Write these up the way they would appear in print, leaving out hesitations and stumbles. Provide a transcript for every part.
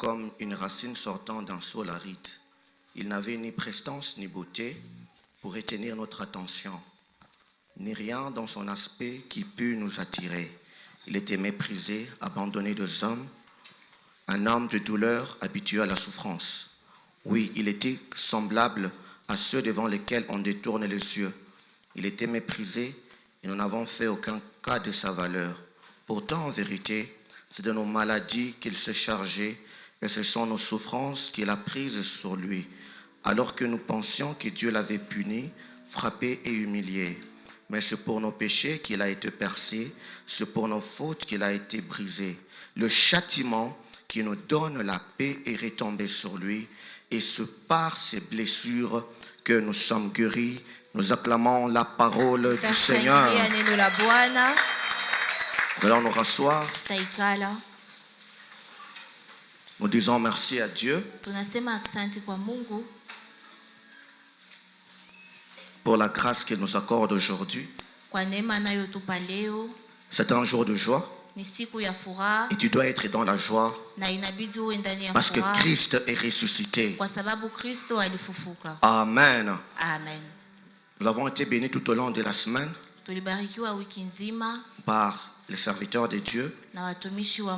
comme une racine sortant d'un sol aride. Il n'avait ni prestance ni beauté pour retenir notre attention, ni rien dans son aspect qui pût nous attirer. Il était méprisé, abandonné des hommes, un homme de douleur habitué à la souffrance. Oui, il était semblable à ceux devant lesquels on détourne les yeux. Il était méprisé et nous n'avons fait aucun cas de sa valeur. Pourtant, en vérité, c'est de nos maladies qu'il s'est chargé et ce sont nos souffrances qu'il a prises sur lui, alors que nous pensions que Dieu l'avait puni, frappé et humilié. Mais c'est pour nos péchés qu'il a été percé, c'est pour nos fautes qu'il a été brisé. Le châtiment qui nous donne la paix est retombé sur lui, et c'est par ses blessures que nous sommes guéris. Nous acclamons la parole du Seigneur. Nous allons nous rasseoir. Nous disons merci à Dieu pour la grâce qu'il nous accorde aujourd'hui. C'est un jour de joie. Et tu dois être dans la joie parce que Christ est ressuscité. Amen. Amen. Nous avons été bénis tout au long de la semaine par les serviteurs de Dieu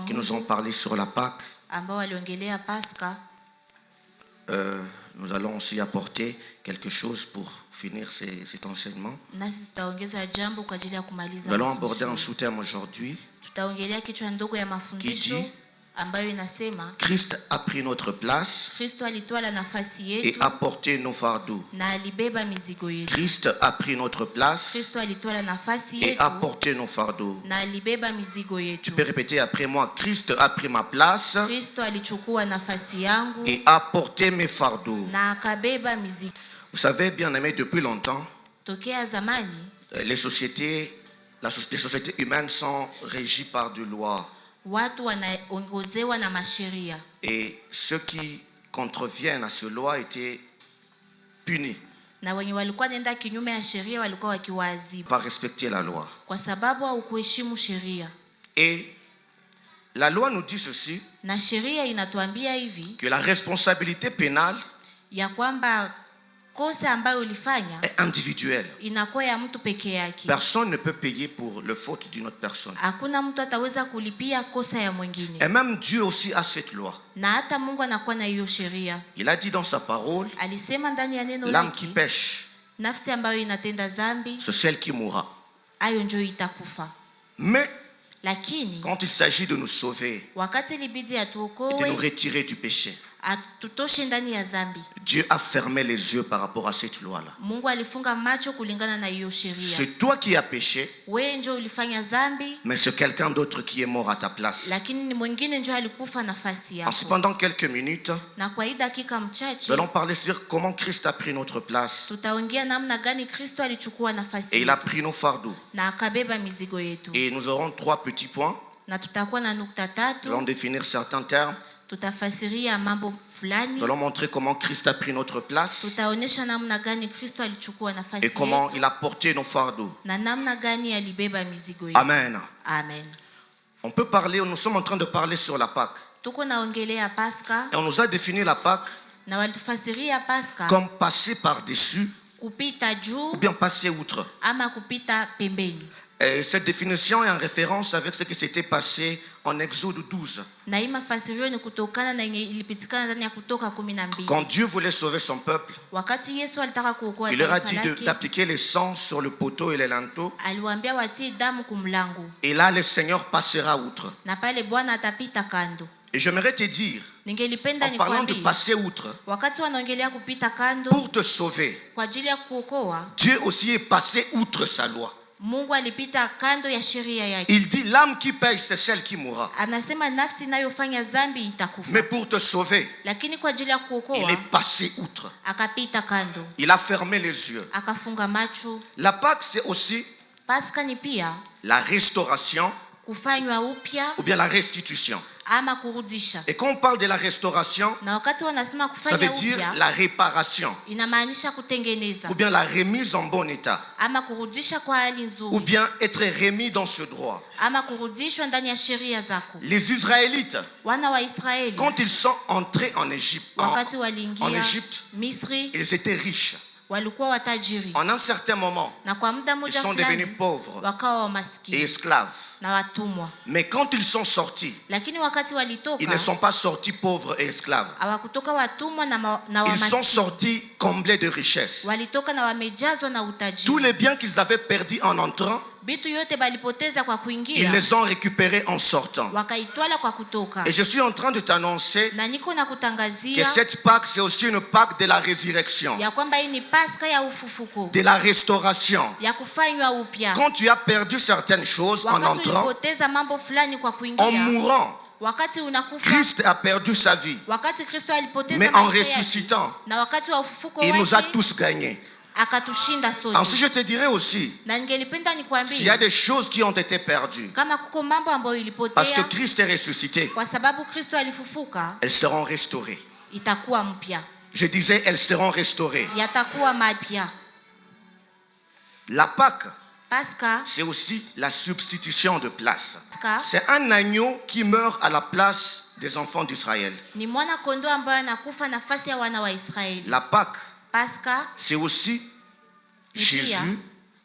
qui nous ont parlé sur la Pâque. Nous allons aussi apporter quelque chose pour finir cet enseignement. Nous allons aborder un sous-thème aujourd'hui qui dit Christ a pris notre place et a porté nos fardeaux. Christ a pris notre place et a porté nos fardeaux. Tu peux répéter après moi: Christ a pris ma place et a porté mes fardeaux. Vous savez, bien aimé, depuis longtemps, les sociétés humaines sont régies par des lois. Et ceux qui contreviennent à ces lois étaient punis par respecter la loi. Et la loi nous dit ceci, que la responsabilité pénale est individuelle. Personne ne peut payer pour le faute d'une autre personne. Et même Dieu aussi a cette loi. Il a dit dans sa parole, l'âme qui pêche, c'est celle qui mourra. Mais quand il s'agit de nous sauver et de nous retirer du péché, Dieu a fermé les yeux par rapport à cette loi-là. C'est toi qui as péché, mais c'est quelqu'un d'autre qui est mort à ta place. En cependant quelques minutes, nous allons parler sur comment Christ a pris notre place et il a pris nos fardeaux. Et nous aurons 3 petits points. Nous allons définir certains termes. Nous allons montrer comment Christ a pris notre place et comment il a porté nos fardeaux. Amen. Amen. On peut parler, nous sommes en train de parler sur la Pâque. Et on nous a défini la Pâque comme passer par-dessus ou bien passer outre. Et cette définition est en référence avec ce qui s'était passé en Exode 12. Quand Dieu voulait sauver son peuple, il leur a dit d'appliquer le sang sur le poteau et les linteaux. Et là, le Seigneur passera outre. Et j'aimerais te dire, en parlant de passer outre, pour te sauver, Dieu aussi est passé outre sa loi. Il dit l'âme qui paye, c'est celle qui mourra. Mais pour te sauver, il est passé outre. Il a fermé les yeux. La Pâque, c'est aussi la restauration ou bien la restitution. ama kurudisha. Et quand on parle de la restauration, Na wakati wanasema ça kufanya veut dire upya, la réparation, inamaanisha kutengeneza ou bien la remise en bon état, ama kurudisha kwa hali ou nzuri bien être remis dans ce droit. ama kurudishwa ndani ya sheria zako. Les Israélites, Wana wa Israeli quand ils sont entrés en Égypte, wakati en waliingia Égypte, Misri ils étaient riches. walikuwa watajiri, En un certain moment, na kwa muda ils mmoja sont fulani devenus pauvres wakawa et wamaskini esclaves. na watumwa. Mais quand ils sont sortis, Lakini wakati ils walitoka ne sont pas sortis pauvres et esclaves. hawakutoka watumwa na Ils sont wamaskini, sortis comblés de richesses. walitoka na wamejazwa na Tous utajiri. les biens qu'ils avaient perdus en entrant, Vitu yote balipoteza kwa ils kuingia les ont récupérés en sortant. wakaitwala kwa kutoka. Et je suis en train de t'annoncer Na niko que nakutangazia cette Pâque, c'est aussi une Pâque de la résurrection, ya kwamba hii ni Pasaka ya ufufuko, de la restauration. ya kufanywa upya. Quand tu as perdu certaines choses en Wakati entrant, ulipoteza mambo fulani kwa en kuingia, mourant, wakati unakufa, Christ a perdu sa vie. wakati Kristo alipoteza Mais en maisha yake, ressuscitant, na wakati wa ufufuko il nous a wake tous gagnés. akatushinda sote. Ensuite, je te dirais aussi, Na ningelipenda s'il y nikwambie a des choses qui ont été perdues, kama kuko mambo ambayo parce que ilipotea Christ est ressuscité, kwa sababu Kristo alifufuka, elles seront restaurées. itakuwa mpya, Je disais, elles seront restaurées. yatakuwa mapya. La Pâque, Pasaka c'est aussi la substitution de place. C'est un agneau qui meurt à la place des enfants d'Israël. ni mwana kondoo ambaye anakufa nafasi ya wana wa Israeli. La Pâque, Pasaka c'est aussi ni pia Jésus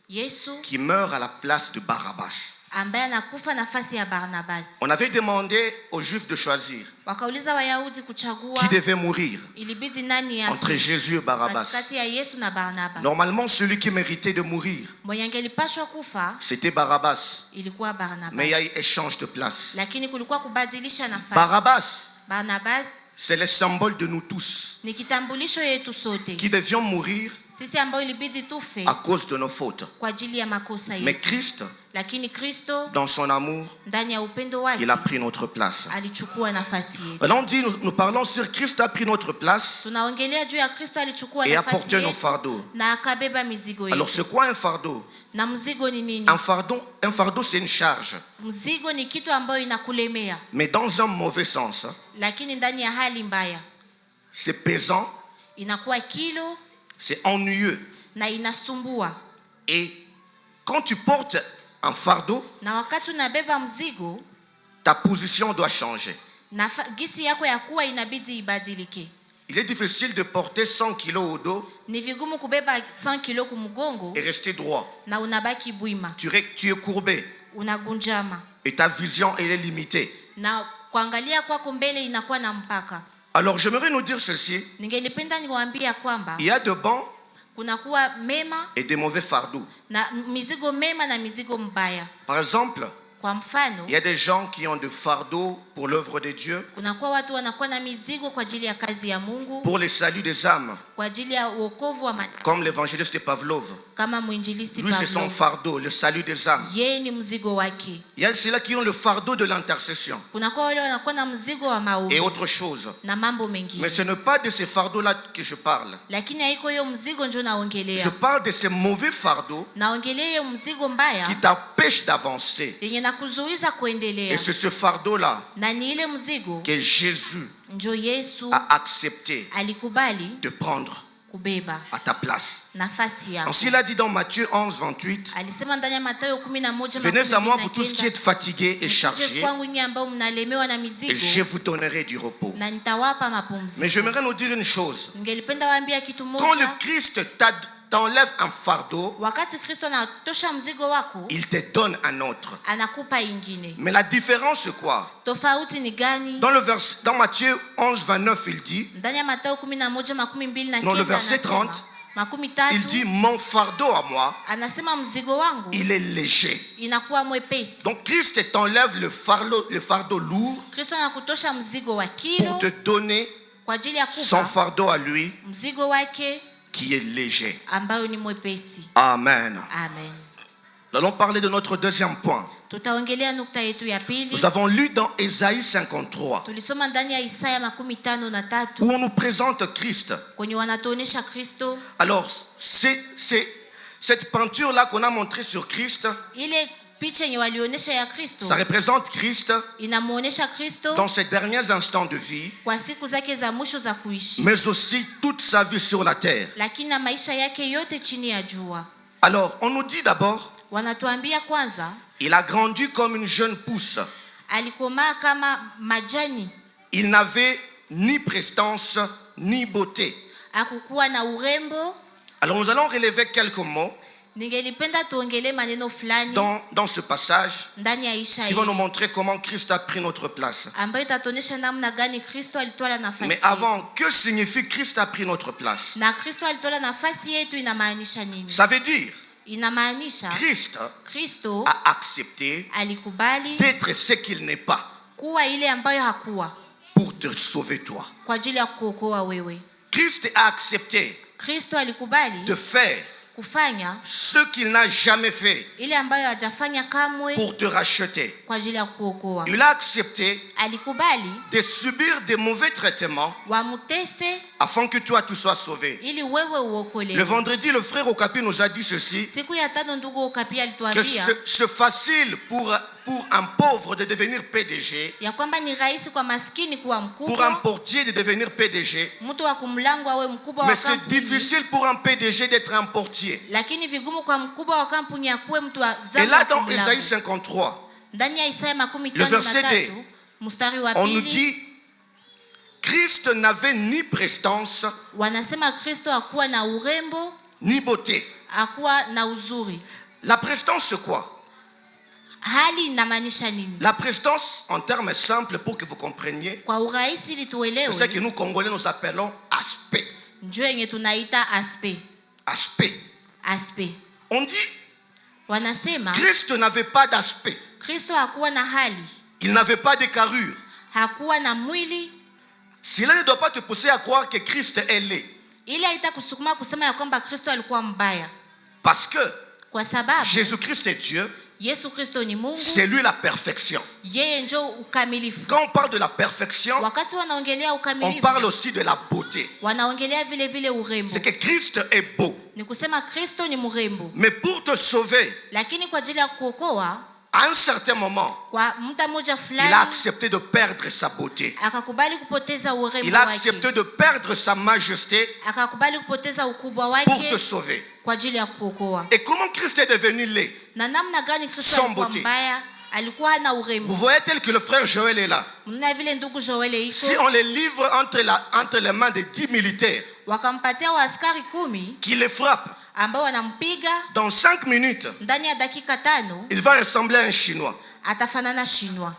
Yesu qui meurt à la place de Barabbas. ambaye anakufa nafasi ya Barnabas. On avait demandé aux Juifs de choisir Wakauliza Wayahudi kuchagua qui devait mourir ilibidi nani entre afe Jésus et Barabbas. katikati ya Yesu na Barnaba. Normalement, celui qui méritait de mourir, Mwenye angelipashwa kufa c'était Barabbas. ilikuwa Barnabas, Mais il y a eu échange de place. lakini kulikuwa kubadilisha nafasi. Barabbas, Barnabas c'est le symbole de nous tous ni kitambulisho yetu sote, qui devions mourir sisi ambao ilibidi tufe à cause de nos fautes. kwa ajili ya makosa Mais yetu, Christ, lakini Kristo dans son amour, ndani ya upendo wake il a pris notre place. alichukua nafasi yetu. Maintenant, on dit, nous parlons sur Christ a pris notre place Tunaongelea juu ya Kristo alichukua et a nafasi porté nos yetu fardeaux. na akabeba mizigo Alors, yetu. c'est quoi un fardeau? Na mzigo ni nini? Un fardeau, c'est une charge, Mzigo ni kitu ambayo inakulemea, mais dans un mauvais sens. lakini ndani ya hali mbaya C'est pesant, inakuwa kilo c'est ennuyeux. na inasumbua. Et quand tu portes un fardeau, Na wakati unabeba mzigo, ta position doit changer. gisi yako ya kuwa inabidi ibadilike. Il est difficile de porter 100 kilos au dos Ni vigumu kubeba 100 kilo kumgongo et rester droit. na unabaki bwima, Tu es courbé unagunjama, et ta vision elle est limitée. na kuangalia kwako mbele inakuwa na mpaka. Alors j'aimerais nous dire ceci, Ningelipenda niwaambia kwamba il y a de bons kunakuwa mema et de mauvais fardeaux. na mizigo mema na mizigo mbaya. Par exemple, Kwa mfano, il y a des gens qui ont de fardeaux pour l'œuvre de Dieu, kunakuwa watu wanakuwa na mizigo kwa ajili ya kazi ya Mungu, pour le salut des âmes, kwa ajili ya wokovu wa comme l'évangéliste Pavlov. kama mwinjilisti Lui, c'est son Pavlo. fardeau, le salut des âmes. Yeye ni mzigo wake. Il y a ceux-là qui ont le fardeau de l'intercession Kunakuwa wale wanakuwa na mzigo wa et maombi autre chose. na mambo Mais mengine, ce n'est pas de ces fardeaux-là que je parle. lakini haiko hiyo mzigo ndio Je naongelea. parle de ces mauvais fardeaux Naongelea hiyo mzigo mbaya qui t'empêchent d'avancer. yenye nakuzuiza Et kuendelea, c'est ce fardeau-là na ni ile mzigo que Jésus njo Yesu a accepté alikubali de prendre kubeba à ta place. nafasi yako. Ensuite, il a dit dans Matthieu 11, 28, Alisema ndani ya Mathayo 11:29, venez à moi, vous tous qui êtes fatigués et Mkuje chargés, kwangu nyinyi ambao mnalemewa na et mizigo je vous donnerai du repos. na nitawapa Mais mapumziko. j'aimerais nous dire une chose. Ningelipenda waambia kitu Quand le moja, Christ t'enlève un fardeau, wakati Kristo anatosha mzigo wako, il te donne un autre. anakupa ingine. Mais la différence, c'est quoi? Tofauti ni gani? Dans Matthieu 11, 29, il dit, Ndani ya Mathayo 11:29 dans le verset 30, makumi tatu, il dit, mon fardeau à moi, anasema mzigo wangu il est léger. inakuwa mwepesi. Donc Christ t'enlève le fardeau lourd Kristo anakutosha mzigo wa pour kilo te donner kwa ajili ya son kupa fardeau à lui mzigo wake qui est léger. ambayo ni mwepesi. Amen. Amen. Nous allons parler de notre deuxième point. Tutaongelea nukta yetu ya pili. Nous avons lu dans Ésaïe 53 Tulisoma ndani ya Isaya 53 où on nous présente Christ. kwenye wanatuonesha Kristo. Alors, c'est cette peinture-là qu'on a montrée sur Christ, Ile picha yenye walionyesha ya Kristo Ça représente Christ inamuonesha Kristo dans ses derniers instants de vie, kwa siku zake za mwisho za kuishi, mais aussi toute sa vie sur la terre. lakini na maisha yake yote chini ya jua. Alors, on nous dit d'abord, Wanatuambia kwanza il a grandi comme une jeune pousse. alikomaa kama majani, Il n'avait ni prestance ni beauté. hakukuwa na urembo. Alors, nous allons relever quelques mots Ningelipenda tuongelee maneno fulani dans ce passage ndani ya Isha qui hii vont nous montrer comment Christ a pris notre place. ambayo itatuonyesha namna gani Kristo alitwala nafasi Mais yetu. avant, que signifie Christ a pris notre place? Na Kristo alitwala nafasi yetu inamaanisha nini? Ça veut dire, Inamaanisha Christ Kristo a accepté alikubali d'être ce qu'il n'est pas kuwa ile ambayo hakuwa pour te sauver toi. kwa ajili ya kuokoa wewe. Christ a accepté Kristo alikubali de faire kufanya ce qu'il n'a jamais fait ile ambayo hajafanya kamwe pour te racheter. kwa ajili ya kuokoa. Il a accepté Alikubali de subir des mauvais traitements wamutese afin que toi tu sois sauvé. ili wewe Le uokolewe. vendredi, le frère Okapi nous a dit ceci, Siku ya tano ndugu Okapi que alituambia c'est facile pour un pauvre de devenir PDG, ya kwamba ni rahisi kwa maskini kuwa pour un mkubwa, portier de devenir PDG, mtu wa kumlango awe mkubwa wa mais c'est kampuni, difficile pour un PDG d'être un portier. lakini vigumu kwa mkubwa wa kampuni akuwe mtu wa Et zamu là, wa dans kumlango. Isaïe 53, Ndani ya Isaya Le verset 53 mstari wa on nous pili dit, Christ n'avait ni prestance, wanasema Kristo hakuwa na urembo, ni beauté. hakuwa na uzuri. La prestance, c'est quoi? Hali inamaanisha nini? La prestance, en termes simples, pour que vous compreniez, Kwa urahisi ili c'est ce tuelewe, que nous, Congolais, nous appelons aspect. njoo yenye tunaita aspect. Aspect. Aspect. On dit, Wanasema Christ n'avait pas d'aspect. Kristo hakuwa na hali, Il n'avait pas de carrure. hakuwa na mwili. Cela ne doit pas te pousser à croire que Christ est laid. Ili haitakusukuma kusema ya kwamba Kristo alikuwa mbaya, Parce que kwa sababu Jésus-Christ est Dieu, Yesu Kristo ni Mungu, c'est lui la perfection. yeye ndio ukamilifu. Quand on parle de la perfection, Wakati wanaongelea on ukamilifu, parle aussi de la beauté. wanaongelea vile vile urembo. C'est que Christ est beau. Ni kusema Kristo ni mrembo, Mais pour te sauver, lakini kwa ajili ya kuokoa à un certain moment, kwa muda mmoja il a fulani accepté de perdre sa beauté. akakubali kupoteza Il urembo a wake, accepté de perdre sa majesté akakubali kupoteza ukubwa pour te wake sauver. kwa ajili ya kuokoa. Et comment Christ est devenu laid? Na namna gani Kristo Sans alikuwa beauté. mbaya? Alikuwa hana Vous urembo. voyez tel que le frère Joël est là. Mna vile ndugu Joele iko, Si on les livre entre les mains de 10 militaires wakampatia waaskari 10 qui les frappent, ambao wanampiga, dans 5 minutes, ndani ya dakika 5 il va ressembler à un Chinois. atafanana Shinwa.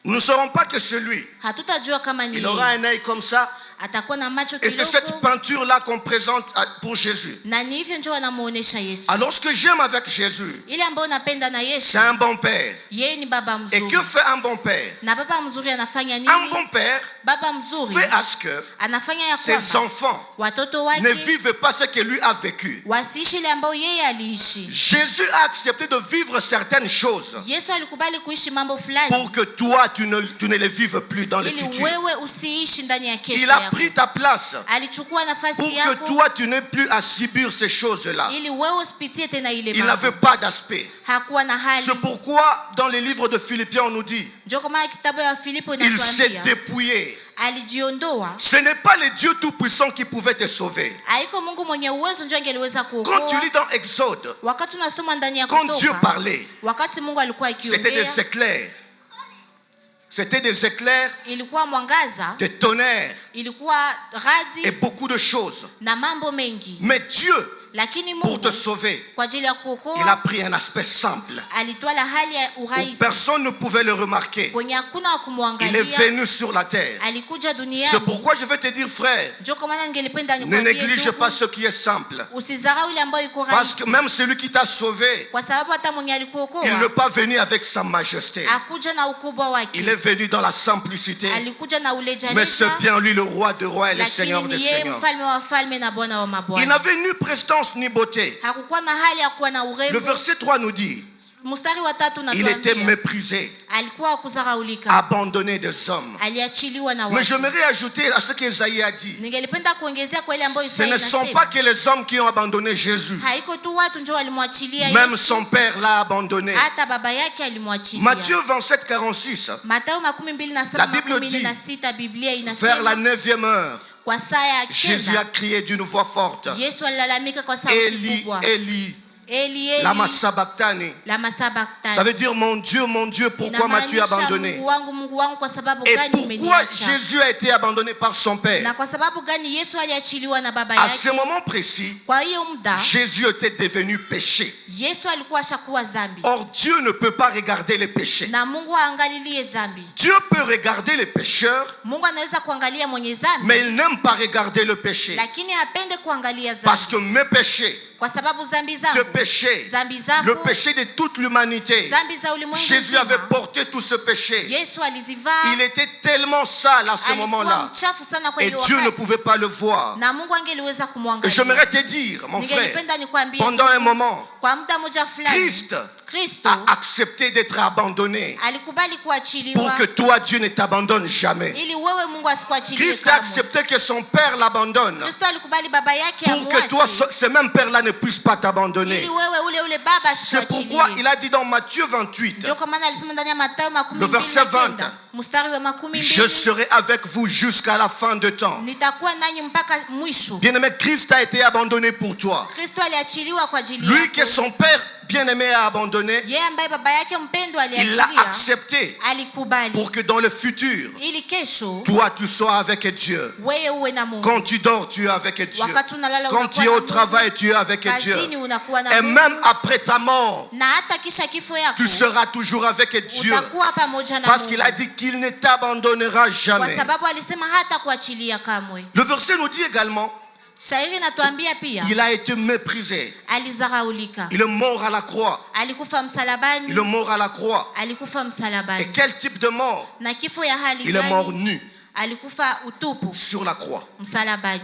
Nous ne saurons pas que celui, Hatutajua kama ni il aura yeye. un œil comme ça. Atakuwa na macho Et c'est cette kidogo, peinture-là qu'on présente pour Jésus. na ni hivyo ndio wanamuonesha Yesu. Alors ce que j'aime avec Jésus, Ile ambayo unapenda na c'est Yesu, un bon père. yeye ni baba Et mzuri. que fait un bon père? Na baba mzuri anafanya Un nini? bon père Baba mzuri fait à ce que anafanya ya ses kwamba enfants watoto ne wake vivent pas ce que lui a vécu. wasiishi ile ambayo yeye aliishi. Jésus a accepté de vivre certaines choses Yesu alikubali kuishi mambo fulani pour que toi, tu ne les vives plus dans le ili futur. wewe usiishi ndani ya kesho Il a yako. pris ta place Alichukua pour nafasi que yako toi, tu n'aies plus à subir ces choses-là. ili wewe usipitie tena ile Il mambo. n'avait pas d'aspect. Hakuwa na hali. C'est pourquoi dans le livre de Philippiens, on nous dit, Ndio kwa maana kitabu ya Filipo il s'est inatuambia dépouillé. alijiondoa. Ce n'est pas le Dieu Tout-Puissant qui pouvait te sauver. Haiko Mungu mwenye uwezo ndio angeliweza Quand tu kuokoa. lis dans Exode, Wakati unasoma ndani ya quand Dieu Kutoka, parlait, wakati Mungu alikuwa c'était akiongea, des éclairs. C'était des éclairs, ilikuwa mwangaza, des tonnerres ilikuwa et radi beaucoup de choses. na mambo mengi. Mais Dieu, Lakini pour Mungu te sauver, kwa ajili ya il a kuokoa pris un aspect simple alitwala hali ya où urahisi personne ne pouvait le remarquer. kwenye hakuna wa Il est kumwangalia. venu sur la terre. Alikuja C'est duniani. pourquoi je vais te dire, frère, Ndio kwa maana ningelipenda ne nikwambie néglige ndugu, pas ce qui est simple. usidharau ile ambayo iko Parce rahisi, que même celui qui t'a sauvé, kwa sababu hata mwenye il alikuokoa n'est pas venu avec sa majesté. akuja na ukubwa wake, Il est venu dans la simplicité. alikuja na Mais c'est ulejaleza, bien lui le roi de rois et le Seigneur lakini des ni yeye seigneurs. mfalme wa wafalme na Bwana wa Il mabwana. n'avait ni prestance ni beauté. Hakukuwa na hali ya kuwa na Le urembo. verset 3 nous dit, Mstari wa 3 il était unatuambia méprisé, alikuwa wa kudharaulika, abandonné des hommes. aliachiliwa na Mais watu. j'aimerais ajouter à ce qu'Esaïe a dit. Ningelipenda kuongezea kwa ile ambayo Ce Isaya ne sont pas inasema. que les hommes qui ont abandonné Jésus. Haiko tu watu ndio walimwachilia Même Yesu, son père l'a abandonné. hata baba yake alimwachilia. Matthieu 27, 46. Mathayo La 27 Bible dit, 16 Biblia vers la inasema 9e heure, kwa saa ya Jésus a kenda crié d'une voix forte, Yesu alilalamika kwa sauti Eli, kubwa, Eli, Eli Eli lama sabachthani. lama sabachthani. Ça veut dire, mon Dieu, pourquoi m'as-tu abandonné? Mungu wangu, kwa sababu Et gani pourquoi umeniacha? Jésus a été abandonné par son père? Na kwa sababu gani Yesu aliachiliwa na baba À ce yake? moment précis, Kwa hiyo muda Jésus était devenu péché. Yesu alikuwa ashakuwa dhambi, Or, Dieu ne peut pas regarder les péchés. na Mungu aangalilie dhambi. Dieu peut regarder les pécheurs, Mungu anaweza kuangalia mwenye dhambi, mais il n'aime pas regarder le péché. lakini hapende kuangalia Parce dhambi, que mes péchés, kwa sababu dhambi tes zangu, péchés, dhambi le zako, péché de toute l'humanité, dhambi za ulimwengu Jésus mzima, avait porté tout ce péché. Yesu alizivaa. Il était tellement sale à ce Alikuwa moment-là. mchafu sana kwa Et hiyo Dieu ne wakati, pouvait pas le voir. na Mungu angeliweza kumwangalia. J'aimerais te dire, mon frère, Ningelipenda nikwambie, pendant un moment, kwa muda mmoja fulani Kristo a accepté d'être abandonné alikubali pour kuachiliwa que toi, Dieu ne t'abandonne jamais. ili wewe Mungu asikuachilie Christ a kamwe. accepté que son père l'abandonne Kristo alikubali baba yake pour que toi, amwache ce même père-là ne puisse pas t'abandonner. ili wewe ule baba C'est pourquoi asikuachilie. il a dit dans Matthieu 28, Ndio kwa maana alisema ndani ya Mathayo Le verset 20 mstari wa 12, je serai avec vous jusqu'à la fin de temps. nitakuwa nanyi mpaka mwisho. Bien-aimé, Christ a été abandonné pour toi. Kristo aliachiliwa kwa ajili Lui que yako. son père bien-aimé a abandonné, Yeye ambaye baba yake mpendwa il l'a aliachilia, accepté alikubali pour que dans le futur, ili kesho toi, tu sois avec Dieu. wewe uwe na Mungu. Quand tu dors, tu es avec Dieu. Wakati unalala Quand tu unakuwa es na au Mungu. travail, tu es avec Kazini Dieu. unakuwa na Et Mungu. même après ta mort, Na hata kisha kifo yako tu seras toujours avec Dieu. utakuwa pamoja na Parce Mungu. qu'il a dit qu'il ne t'abandonnera Kwa jamais. sababu alisema hata kuachilia kamwe. Le verset nous dit également, Shairi natuambia pia il a été méprisé. alizaraulika, Il est mort à la croix. alikufa msalabani, Il est mort à la croix. alikufa Et msalabani. quel type de mort? Na kifo ya hali Il est mort gani? nu Alikufa utupu sur la croix. msalabani.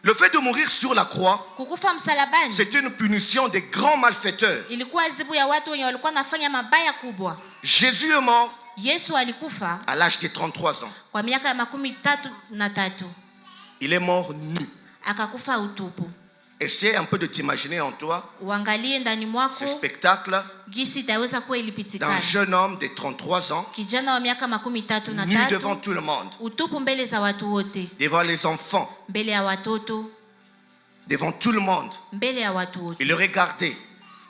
Le fait de mourir sur la croix, Kukufa msalabani c'était une punition des grands malfaiteurs. ilikuwa adhabu ya watu wenye walikuwa nafanya mabaya kubwa. Jésus est mort Yesu alikufa à l'âge de 33 ans. kwa miaka ya 33, Il est mort nu. akakufa utupu. Essaie un peu de t'imaginer en toi Uangalie ndani ce mwako spectacle gisi itaweza kuwa d'un ilipitikana. jeune homme de 33 ans, Kijana wa miaka nu 33, devant tout le monde, utupu mbele za watu wote, devant les enfants, mbele ya watoto, devant tout le monde. mbele ya watu wote, Il le regardait.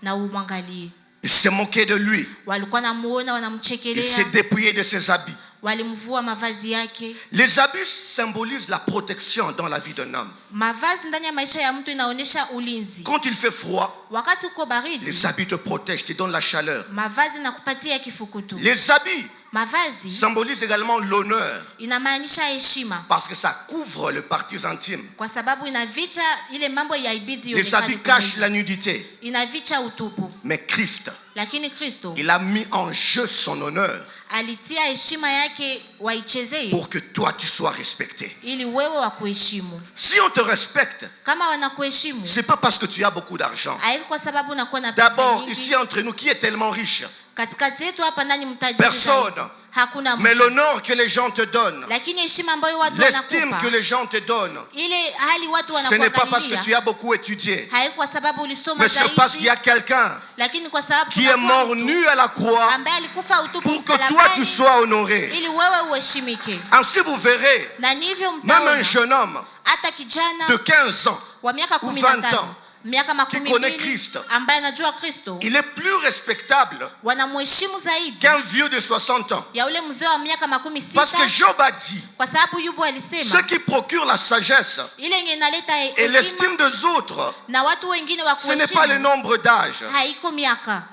na umwangalie. Il se moquait de lui. Walikuwa namuona, Il s'est wanamchekelea, dépouillé de ses habits. walimvua mavazi yake. Les habits symbolisent la protection dans la vie d'un homme. Mavazi ndani ya maisha ya mtu inaonyesha ulinzi. Quand il fait froid, Wakati uko baridi, les habits te protègent, te donnent la chaleur. mavazi nakupatia kifukutu. Les habits Mavazi symbolisent également l'honneur inamaanisha heshima, parce que ça couvre les parties intimes. kwa sababu inavicha ile mambo ya ibidi Les ionekane habits kwa cachent nje. la nudité. Inavicha utupu. Mais Christ, Lakini Kristo il a mis en jeu son honneur alitia heshima yake waichezee pour que toi tu sois respecté. ili wewe wakuheshimu. Si on te respecte, Kama wanakuheshimu c'est pas parce que tu as beaucoup d'argent. haiko kwa sababu unakuwa na pesa D'abord, nyingi. ici entre nous, qui est tellement riche? Katikati yetu hapa ndani mtajiri Personne. zaidi? Hakuna Mais mtu. l'honneur que les gens te donnent, Lakini heshima ambayo watu l'estime wanakupa, que les gens te donnent, ile hali watu ce n'est pas parce que tu wanakuangalia, as beaucoup étudié, haiko kwa sababu ulisoma mais c'est parce qu'il y zaidi, a quelqu'un lakini kwa sababu qui est kunakuwa mort mtu nu à la croix ambaye alikufa utupu pour que toi tu msalabani sois honoré. ili wewe uheshimike. Ainsi vous verrez, Na ndivyo même mtaona un jeune homme hata kijana de 15 ans, wa miaka ou 15, 20 ans, miaka qui connaît 12 Christ, ambaye anajua Kristo, il est plus respectable wanamheshimu zaidi qu'un vieux de 60 ans. ya ule mzee wa miaka Parce que 60, Job a dit, kwa sababu Yubu ce alisema qui procure la sagesse ile yenye inaleta et hekima l'estime des autres, na watu wengine wa ce n'est pas le kuheshimu nombre d'âge, haiko miaka,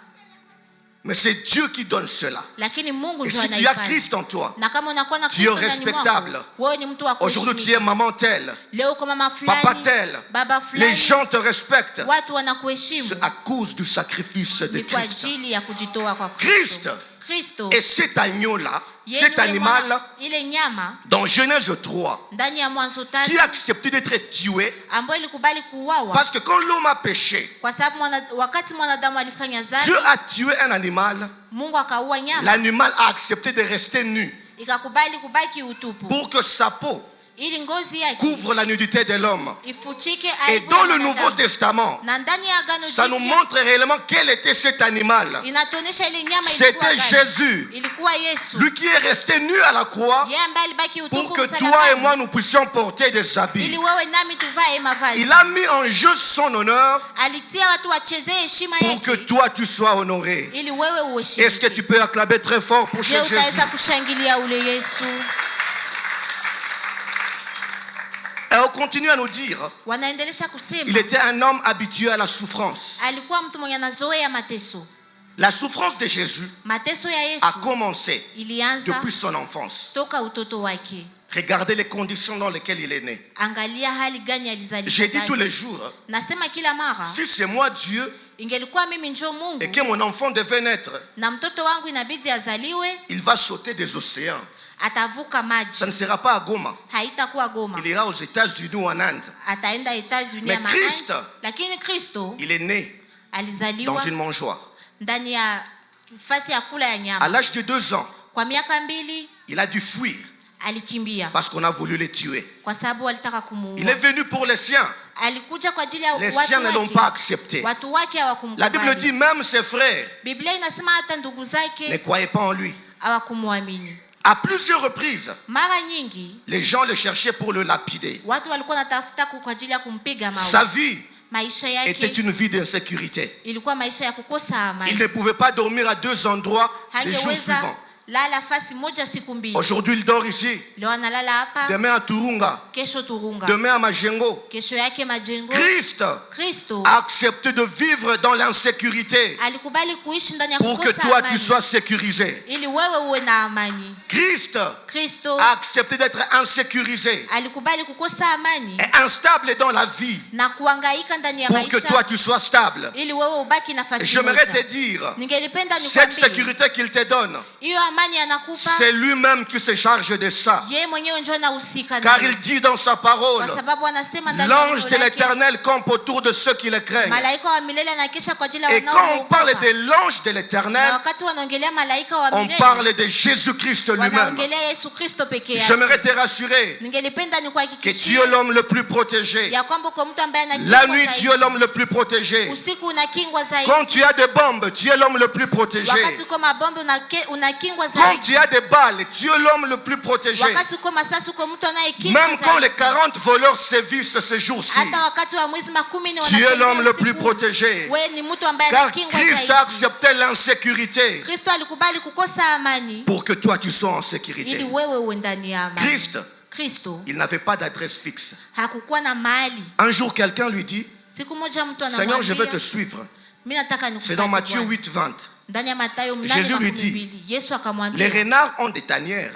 mais c'est Dieu qui donne cela. lakini Mungu Et ndiye si tu as anaifanya. Christ en toi, Na kama unakuwa na tu es Kristo ndani respectable. mwako, wewe ni mtu wa aujourd'hui tu es kuheshimika. maman telle, Leo kwa mama papa fulani, tel, baba les fulani, gens te respectent. watu wanakuheshimu C'est à cause du sacrifice de ni kwa Christ. ajili ya kujitoa kwa Christ, Kristo. Kristo Et cet agneau-là, yeye cet yule animal, mwana- ile nyama dans Genèse 3, ndani ya Mwanzo qui 3 a accepté d'être tué, ambayo ilikubali kuuawa parce que quand l'homme a péché, kwa sababu wakati mwanadamu alifanya dhambi, Dieu a tué un animal, Mungu akaua nyama l'animal a accepté de rester nu ikakubali kubaki utupu pour que sa peau ili ngozi yake couvre la nudité de l'homme. ifuchike Et aibu dans ya le mwanadamu. Nouveau Testament, Na ndani ya Agano ça nous Jipya montre réellement quel était cet animal. inatuonesha ile nyama ilikuwa C'était gani. Jésus, Ilikuwa Yesu lui qui est resté nu à la croix yeye ambaye alibaki utupu pour que toi msalabani, et moi nous puissions porter des habits. ili wewe nami tuvae mavazi. Il a mis en jeu son honneur Alitia watu wachezee heshima pour que yake toi tu sois honoré. ili wewe Est-ce que uheshimike. tu peux acclamer très fort pour Je ce Jésus? utaweza kushangilia ule Yesu. Et on continue à nous dire, Wanaendelesha il kusema était un homme habitué à la souffrance. alikuwa mtu mwenye anazoea mateso. La souffrance de Jésus Mateso ya a Yesu commencé ilianza depuis son enfance. toka utoto wake. Regardez les conditions dans lesquelles il est né. Angalia hali gani alizaliwa. J'ai dit tous les jours, Nasema kila mara si c'est moi Dieu ingelikuwa mimi njoo Mungu et que mon enfant devait naître, na mtoto wangu inabidi azaliwe, il va sauter des océans. atavuka Ça maji, ne sera pas à Goma. haitakuwa Goma, Il ira aux États-Unis ou en Inde. ataenda Etats-Unis Mais ama Christ, Inde. Lakini Kristo il est né dans alizaliwa une mangeoire. ndani ya fasi ya kula ya À nyama. l'âge de 2 ans, Kwa miaka 2 il a dû fuir alikimbia parce qu'on a voulu le tuer. kwa sababu walitaka Il kumuua. est venu pour les siens. Alikuja kwa ajili ya Les watu siens ne l'ont pas wake. accepté. Watu wake La Bible hawakumkubali. dit même ses frères Biblia inasema hata ndugu ne zake croyaient pas en lui. hawakumwamini. À plusieurs reprises, Mara nyingi les gens le cherchaient pour le lapider. watu walikuwa wanatafuta kwa ajili ya kumpiga Sa mawe. vie Maisha était yake une vie d'insécurité. ilikuwa maisha ya kukosa Il amani. ne pouvait pas dormir à 2 endroits les jours Hangeweza suivants. lala fasi moja siku mbili. Aujourd'hui, il dort ici. Leo analala hapa, Demain à Turunga. kesho Turunga, Demain à Majengo. kesho yake Majengo. Christ Kristo a accepté de vivre dans l'insécurité alikubali kuishi ndani ya pour que kukosa toi tu amani sois sécurisé. ili wewe uwe na amani. Christ Kristo a accepté d'être insécurisé alikubali kukosa amani et instable dans la vie na kuhangaika ndani ya pour que toi maisha tu sois stable. ili wewe ubaki nafasi J'aimerais te moja. dire, Ningelipenda cette nikwambie sécurité qu'il te donne, hiyo amani anakupa c'est lui-même qui se charge de ça. yeye mwenyewe ndio anahusika Car nayo. il dit dans sa parole, Kwa sababu anasema ndani ya l'ange neno de lake, l'Éternel campe autour de ceux qui le craignent. malaika wa milele anakesha kwa ajili ya Et quand on wanaomwogopa. parle de l'ange de Na l'Éternel, wakati wanaongelea malaika wa on milele parle de Jésus-Christ lui-même. wanaongelea Yesu Kristo peke yake. J'aimerais te rassurer Ningelipenda que tu nikuhakikishie es l'homme le plus protégé. ya kwamba uko mtu ambaye La anakingwa nuit, tu es zaidi. l'homme le plus protégé. Usiku unakingwa zaidi. Quand tu as des bombes, tu es l'homme le plus protégé. Wakati uko mabombe unakingwa Quand zaidi. tu as des balles, tu es l'homme le plus protégé. Wakati uko masasi uko mtu anayekingwa Même quand les zaidi. 40 voleurs sévissent ces jours-ci, Hata wakati wa mwezi 10 tu es l'homme le usiku, plus protégé. wewe ni mtu ambaye Car anakingwa Christ a zaidi. accepté l'insécurité Kristo alikubali kukosa amani pour que toi tu sois en ili sécurité. wewe uwe ndani ya amani. Christ, Kristo il n'avait pas d'adresse fixe. hakukuwa na mahali. Un jour, quelqu'un lui dit, Siku moja mtu Seigneur, je veux te anamwambia suivre. mimi nataka C'est dans nikufuate Matthieu Bwana. 8, 20. Ndani ya Mathayo Jésus lui 8:12 Yesu Les akamwambia renards ont des tanières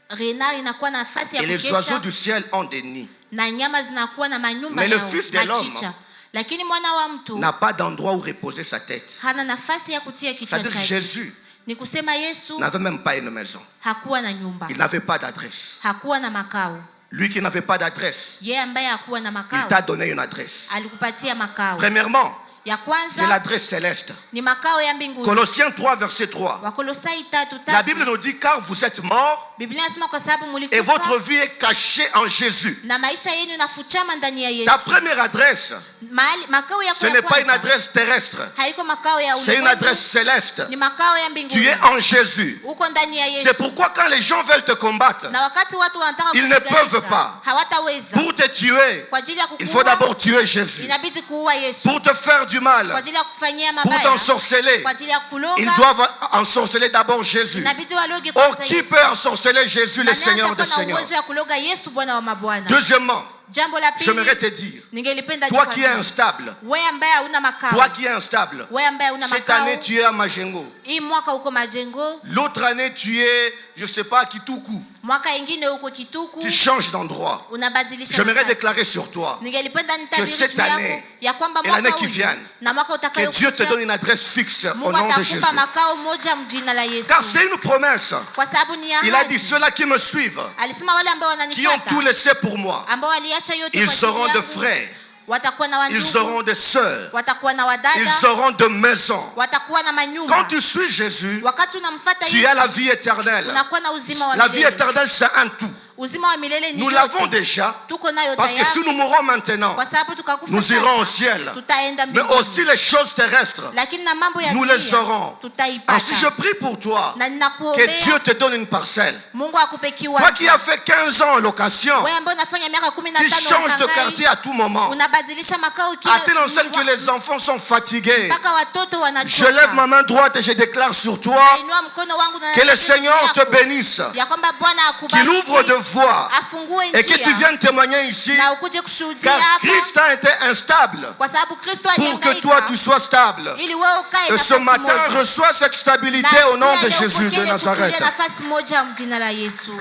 renard inakuwa na nafasi ya et les oiseaux kukesha du ciel ont des nids. na nyama zinakuwa na manyumba Mais le yao, Fils de l'homme machicha. Lakini mwana wa mtu N'a pas d'endroit où reposer sa tête. hana nafasi ya kutia kichwa C'est-à-dire que chake. Jésus Ni kusema Yesu n'avait même pas une maison. hakuwa na nyumba, Il n'avait pas d'adresse. hakuwa na makao. Lui qui n'avait pas d'adresse, Yeye ambaye hakuwa na il makao t'a donné une adresse. alikupatia makao. Premièrement, Ya c'est kwanza l'adresse céleste. ni makao ya mbinguni. Colossiens 3, verset 3. Wakolosai La 3:3 Bible nous dit, car vous êtes morts Biblia inasema kwa sababu et mulikufa votre vie est cachée en Jésus. na maisha yenu nafuchama ndani ya Yesu. Ta première adresse, Mahali makao yako ce ya n'est pas une kwanza adresse terrestre, haiko makao ya c'est une ulimwengu, adresse céleste. ni makao ya Tu mbinguni. es en Jésus. Uko ndani ya Yesu. C'est pourquoi quand les gens veulent te combattre, Na wakati watu wanataka Ils ne kukupiganisha, peuvent pas. hawataweza. pour te tuer, Kwa ajili ya il faut kukuua d'abord tuer Jésus. inabidi kuua Yesu. Pour te faire du Kwa mal, ajili ya kufanyia pour mabaya, t'ensorceler, kwa ajili ya kuloga, ils doivent ensorceler d'abord Jésus. inabidi waloge Or, kwanza qui Yesu. peut ensorceler Jésus, le Nani Seigneur atakuwa des na Seigneurs? uwezo ya kuloga Yesu Bwana wa mabwana? Deuxièmement, Jambo la pili, j'aimerais te dire, ningelipenda toi qui es nikwambie, instable, wewe ambaye hauna makao, toi qui es instable, wewe ambaye hauna cette makao, année tu es à Majengo, hii mwaka uko Majengo, l'autre année tu es, je ne sais pas, Kituku, mwaka ingine huko Kituku, tu changes d'endroit. unabadilisha J'aimerais nafasi. déclarer sur toi Ningelipenda que nitabiri cette juu yako année ya kwamba et l'année mwaka qui huu vient, na mwaka que Dieu te donne utakayokuja une adresse fixe au Mungu nom de Jésus. atakupa makao moja mjina la Yesu. Car c'est une promesse. Kwa sababu ni Il a dit, ahadi. ceux-là qui me suivent, Alisema wale ambao qui ont wananifuata, tout laissé pour moi, ambao waliacha yote kwa ils ajili seront de yangu, frères, watakuwa na ils wandugu, auront des sœurs, watakuwa na wadada, ils auront de maisons. watakuwa na Quand manyumba. tu suis Jésus, Wakati unamfuata tu Yesu, as la vie éternelle. unakuwa na uzima wa La vie milele. éternelle, c'est un tout. Uzima wa milele ni Nous yote. l'avons déjà, Tuko nayo parce que si tayari. nous mourons maintenant, Kwa sababu tukakufa nous sasa, irons au ciel. tutaenda Mais mbinguni. aussi les choses terrestres, Lakini na mambo ya nous dunia, les aurons. tutaipata. Ainsi, je prie pour toi Na que ninakuombea Dieu te donne une parcelle. Mungu akupe Toi kiwanja. qui as fait 15 ans en location, Wewe ambaye unafanya miaka tu 15 changes de unahangaika, quartier à tout moment. unabadilisha makao kila À telle enseigne que les enfants sont fatigués. mpaka watoto Je wanachoka. lève ma main droite et je déclare sur toi Nainua mkono wangu na que le nasema Seigneur juu te yako, bénisse, ya kwamba Bwana qu'il akubariki, ouvre de voies afungue et que tu njia viennes témoigner ici, na ukuje kushuhudia car hapa, Christ a été instable kwa sababu Kristo pour que toi tu alihangaika sois stable. ili wewe ukae Et ce nafasi matin, moja. reçois cette stabilité Na au nom de leo Jésus de upokee Nazareth. kutulia nafasi moja mjina la Yesu.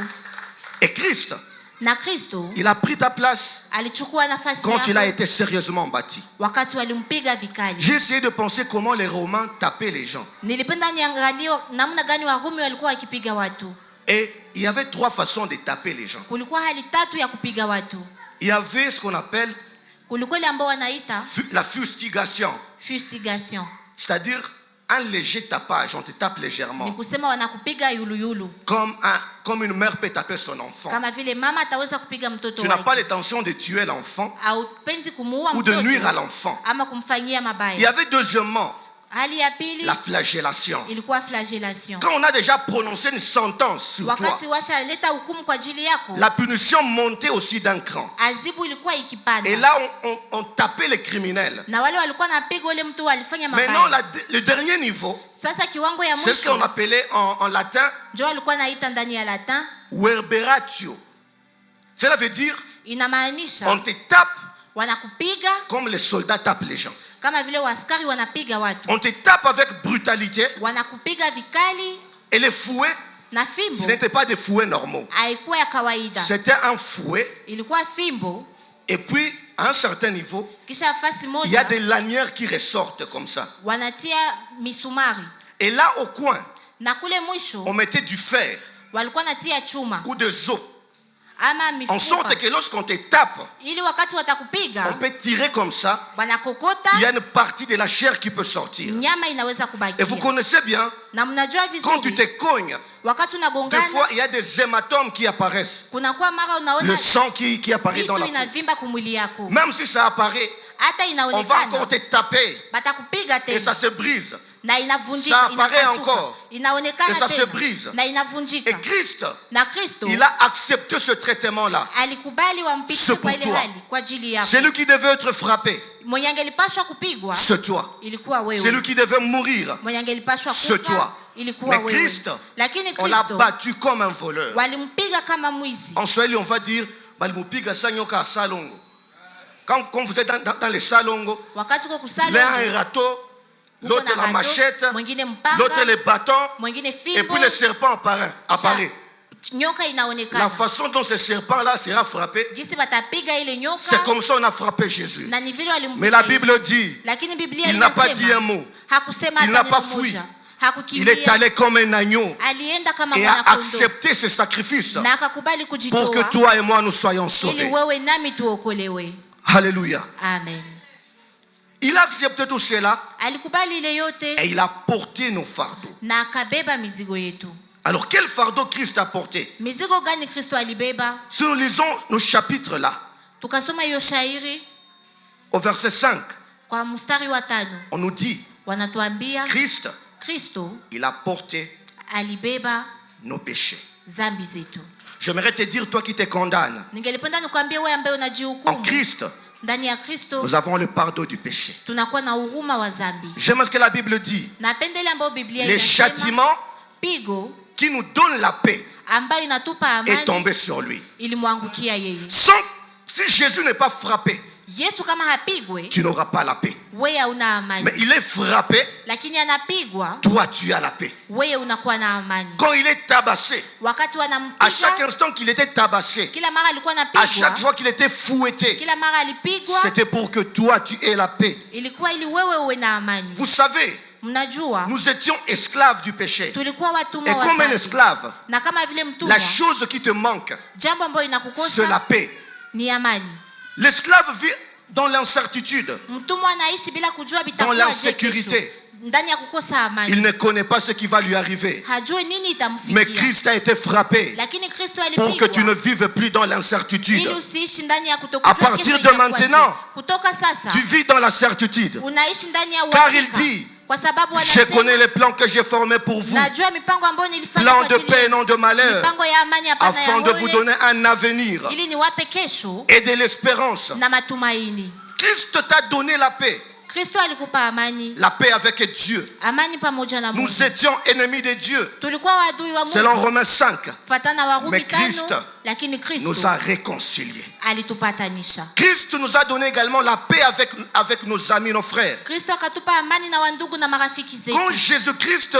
Et Christ, Na Kristo il a pris ta place alichukua nafasi quand il a yako été sérieusement bâti. wakati walimpiga vikali. J'ai essayé de penser comment les Romains tapaient les gens. Nilipenda niangalie namna gani Warumi walikuwa wakipiga watu. Et il y avait 3 façons de taper les gens. Kulikuwa hali 3 ya kupiga watu. Il y avait ce qu'on appelle Kulikuwa ile ambao wanaita la fustigation, fustigation. c'est-à-dire un léger tapage, on te tape Ni légèrement, kusema wanakupiga yuluyulu. comme une mère peut taper son enfant. Kama vile mama ataweza kupiga mtoto Tu n'as wake. pas l'intention de tuer l'enfant Haupendi kumuua ou de mtoto nuire à l'enfant. ama kumfanyia Il y mabaya. avait deuxièmement Hali ya pili la flagellation. ilikuwa flagellation. Quand on a déjà prononcé une sentence sur toi, Wakati washaleta hukumu kwa ajili yako, la punition montait aussi d'un cran. azibu ilikuwa ikipanda. Et là, on tapait les criminels. Na wale walikuwa napiga ule mtu walifanya Maintenant, mabaya. le dernier niveau, Sasa kiwango ya c'est ce qu'on mwisho appelait en latin ndio walikuwa naita ndani ya Latin, verberatio. Cela veut dire, inamaanisha on te tape wanakupiga comme les soldats tapent les gens. kama vile waskari wanapiga watu. On te tape avec brutalité. Wanakupiga vikali Et les fouets, na ce fimbo. n'étaient pas des fouets normaux. Haikuwa ya kawaida. C'était un fouet. Ilikuwa fimbo, Et puis, à un certain niveau, kisha fasi il y a moja des lanières qui ressortent comme ça. wanatia misumari. Et là, au coin, Na kule mwisho on mettait du fer walikuwa natia chuma ou des os. ama En sorte mifupa. que lorsqu'on te tape, Ili wakati watakupiga on peut tirer comme ça. wanakokota, Il y a une partie de la chair qui peut sortir. nyama inaweza Et kubakia. vous connaissez bien, Na mnajua quand tu te vizuri cognes, wakati des unagongana fois, il y a des hématomes qui apparaissent. kunakuwa mara Le unaona sang qui apparaît dans vitu la peau. inavimba kumwili yako. Même si ça apparaît, Hata on va inaonekana encore te taper. batakupiga Et ça tena se brise. na inavunjika, Ça apparaît inapasuka. encore. Inaonekana Et ça se tena brise. na inavunjika. Et Christ, Na Kristo il a accepté ce traitement-là. alikubali wampitishe C'est kwa pour ile toi. hali kwa ajili yako. Celui qui devait être frappé, Mwenye angelipashwa kupigwa c'est toi. ilikuwa wewe. Celui qui devait mourir, Mwenye angelipashwa c'est kufa toi. ilikuwa Mais wewe. Christ, Lakini on l'a Kristo battu comme un voleur. walimpiga kama mwizi. En Swahili, on va dire, balimupiga sanyoka salongo. Quand vous êtes dans les salongo, Wakati uko kusali l'un a un râteau, uko l'autre na la rado, machette, mwingine l'autre mpanga, les bâtons, mwingine et fimbo, puis le serpent apparaît. nyoka La inaonekana. façon dont ce serpent-là sera frappé, Gisi batapiga ile nyoka c'est comme ça on a frappé Jésus. na ni vile Mais la walimpiga Yesu. Bible dit, Lakini Biblia il n'a pas dit un inasema mot. hakusema Il hata n'a pas neno fui. moja. Il est Hakukimbia, allé comme un agneau alienda kama et a mwana-kondoo accepté ce sacrifice na akakubali pour que kujitoa toi et moi nous soyons ili sauvés. wewe nami tuokolewe. Alléluia. Amen. Il a accepté tout cela Alikubali ile yote et il a porté nos fardeaux. na akabeba mizigo yetu. Alors quel fardeau Christ a porté? Mizigo gani Kristo alibeba? Si nous lisons nos chapitres là, Tukasoma hiyo shairi au verset 5, kwa mstari wa 5, on nous dit, wanatuambia Christ, Kristo il a porté alibeba nos péchés. zambi zetu. J'aimerais te dire, toi qui te condamnes, Ningelipenda nikwambie wewe ambaye en unajihukumu, Christ, ndani ya Kristo nous avons le pardon du péché. tunakuwa na huruma wa zambi. J'aime ce que la Bible dit. Napenda ile ambayo Biblia Les inasema châtiments pigo qui nous donnent la paix ambayo inatupa est amani tombé sur lui. ilimwangukia yeye. Si Jésus n'est pas frappé, Yesu kama hapigwe, tu n'auras pas la paix. wewe una amani. Mais il est frappé, Lakini anapigwa, toi tu as la paix. wewe unakuwa na amani. Quand il est tabassé, Wakati à wanampiga, chaque instant qu'il était tabassé, kila mara alikuwa à anapigwa, chaque fois qu'il était fouetté, kila mara alipigwa, c'était pour que toi tu aies la paix. ilikuwa ili wewe uwe na amani. Vous savez, Mnajua, nous étions esclaves du péché. tulikuwa watumwa Et wa comme un dhambi. esclave, Na kama vile mtumwa, la chose qui te manque, jambo ambalo c'est la inakukosa paix. ni amani. L'esclave vit dans l'incertitude, Mtumwa anaishi bila kujua dans vitakuwa je kesho, l'insécurité. ndani ya kukosa amani. Il ne connaît pas ce qui va lui arriver. Hajui nini Mais itamfikia. Christ a été frappé Lakini Kristo pour que tu ne alipigwa vives plus dans ili l'incertitude. usiishi ndani ya À kutokujua partir kesho de itakuwa maintenant, je. Kutoka sasa Tu vis dans la certitude. unaishi ndani ya Car il uhakika. dit, Kwa sababu je anasema, connais les plans que j'ai formés pour vous. najua mipango ambayo nilifanya Plans kwa de ajili paix et yenu. non de malheur. Mipango ya amani hapana ya Afin de vous ole, donner un avenir ili niwape kesho et de l'espérance. na matumaini. Christ t'a donné la paix. Kristo alikupa amani, La paix avec Dieu. amani pamoja na Mungu. Nous étions ennemis de Dieu. Tulikuwa wadui wa Selon Mungu Romains 5, kufuatana Warumi Mais Christ 5, lakini Kristo nous a réconciliés. alitupatanisha. Christ nous a donné également la paix avec nos amis, nos frères. Kristo akatupa amani na wandugu na marafiki Quand zetu. Jésus-Christ